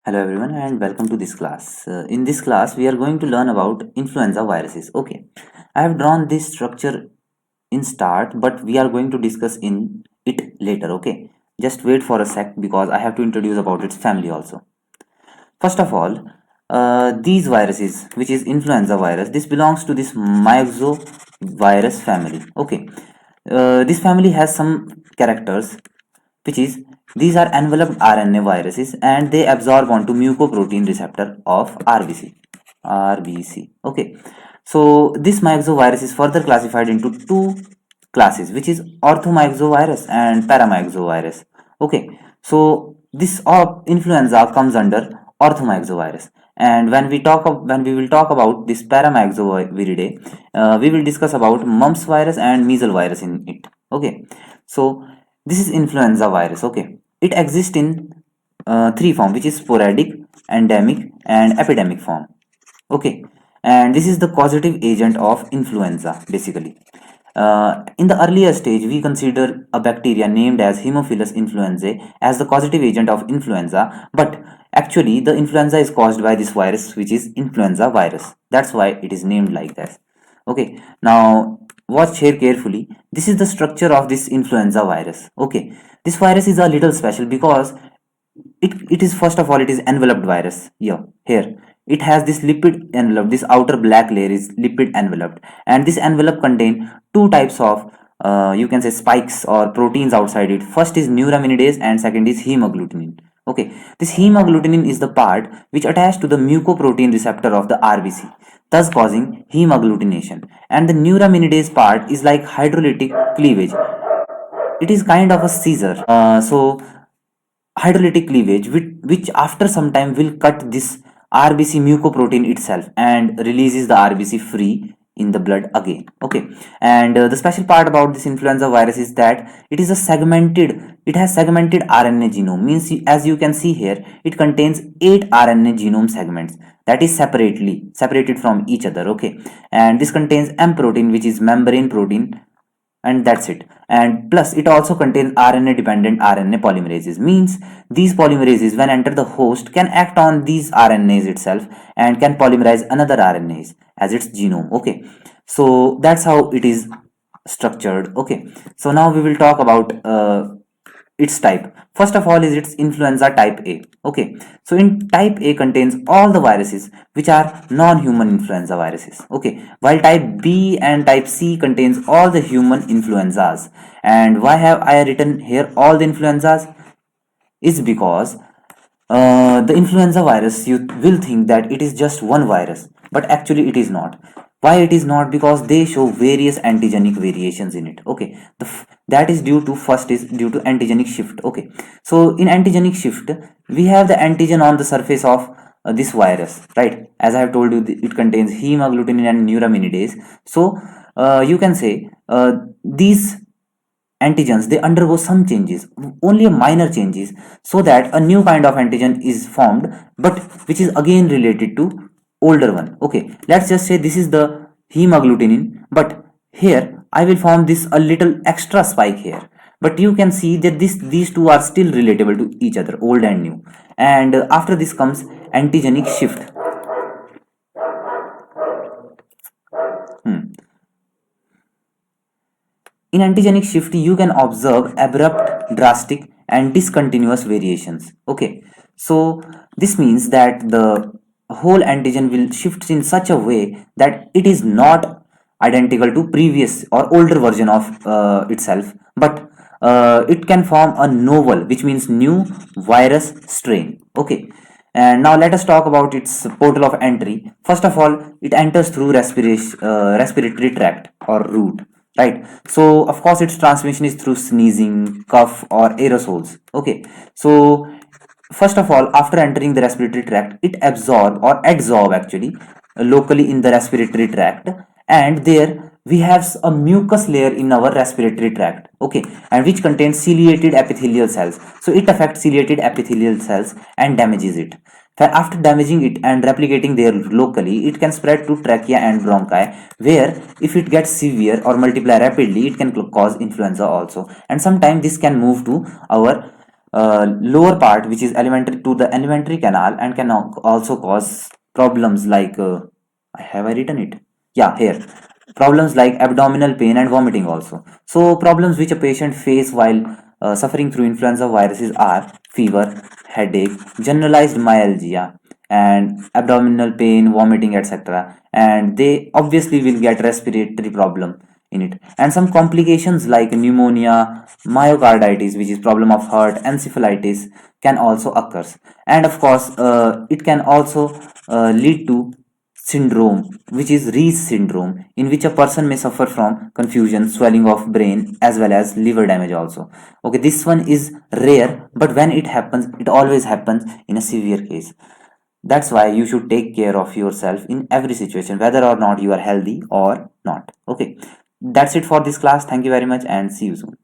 Hello everyone and welcome to this class. In this class we are going to learn about influenza viruses. Okay, I have drawn this structure in start but we are going to discuss in it later. Okay, just wait for a sec because I have to introduce about its family also. First of all, these viruses, which is influenza virus, this belongs to this myxovirus family. Okay, this family has some characters, which is these are enveloped RNA viruses and they absorb onto mucoprotein receptor of RBC. RBC. Okay, so this myxovirus is further classified into two classes, which is orthomyxovirus and paramyxovirus. Okay, so this influenza comes under orthomyxovirus, and when we will talk about this paramyxoviridae, we will discuss about mumps virus and measles virus in it. Okay, so this is influenza virus. Okay, it exists in three form, which is sporadic, endemic, and epidemic form. Okay, and this is the causative agent of influenza basically. In the earlier stage, we consider a bacteria named as Haemophilus influenzae as the causative agent of influenza, but actually the influenza is caused by this virus, which is influenza virus. That's why it is named like that. Okay, now watch here carefully. This is the structure of this influenza virus. Okay, this virus is a little special because it is, first of all, it is enveloped virus. Here it has this lipid envelope. This outer black layer is lipid enveloped, and this envelope contain two types of you can say spikes or proteins outside it. First is neuraminidase and second is hemagglutinin. Okay, this hemagglutinin is the part which attached to the mucoprotein receptor of the RBC, thus causing hemagglutination, and the neuraminidase part is like hydrolytic cleavage. It is kind of a scissor. So hydrolytic cleavage, which after some time will cut this RBC mucoprotein itself and releases the RBC free in the blood again. Okay, and the special part about this influenza virus is that it has segmented RNA genome. Means as you can see here, it contains 8 RNA genome segments that is separated from each other. Okay, and this contains M protein, which is membrane protein, and that's it. And plus it also contains RNA dependent RNA polymerases. Means these polymerases, when enter the host, can act on these RNAs itself and can polymerize another RNAs as its genome. Okay, so that's how it is structured. Okay, so now we will talk about its type. First of all is its influenza type A. Okay, so in type A contains all the viruses which are non-human influenza viruses. Okay, while type B and type C contains all the human influenzas. And why have I written here all the influenzas? Is because the influenza virus, you will think that it is just one virus, but actually it is not. Why it is not? Because they show various antigenic variations in it. Okay, that is due to, first is due to antigenic shift. Okay, so in antigenic shift we have the antigen on the surface of this virus, right? As I have told you, it contains hemagglutinin and neuraminidase. So you can say these antigens, they undergo some changes, only a minor changes, so that a new kind of antigen is formed, but which is again related to older one. Okay, let's just say this is the hemagglutinin, but here I will form this a little extra spike here, but you can see that these two are still relatable to each other, old and new. And after this comes antigenic shift. In antigenic shift, you can observe abrupt, drastic, and discontinuous variations. Okay, so this means that the whole antigen will shift in such a way that it is not identical to previous or older version of itself, but it can form a novel, which means new virus strain. Okay, and now let us talk about its portal of entry. First of all, it enters through respiratory tract or route, right? So of course its transmission is through sneezing, cough, or aerosols. Okay, so first of all, after entering the respiratory tract, it adsorb actually locally in the respiratory tract, and there we have a mucus layer in our respiratory tract. Okay, and which contains ciliated epithelial cells. So it affects ciliated epithelial cells and damages it. After damaging it and replicating there locally, it can spread to trachea and bronchi, where if it gets severe or multiply rapidly, it can cause influenza also. And sometimes this can move to our lower part, which is elementary to the alimentary canal, and can also cause problems like have I written it? Yeah, here. Problems like abdominal pain and vomiting also. So problems which a patient face while suffering through influenza viruses are fever, headache, generalized myalgia, and abdominal pain, vomiting, etc. And they obviously will get respiratory problem in it, and some complications like pneumonia, myocarditis, which is problem of heart, encephalitis can also occur. And of course it can also lead to syndrome, which is Reese syndrome, in which a person may suffer from confusion, swelling of brain, as well as liver damage also. Okay, this one is rare, but when it happens, it always happens in a severe case. That's why you should take care of yourself in every situation, whether or not you are healthy or not. Okay, that's it for this class. Thank you very much and see you soon.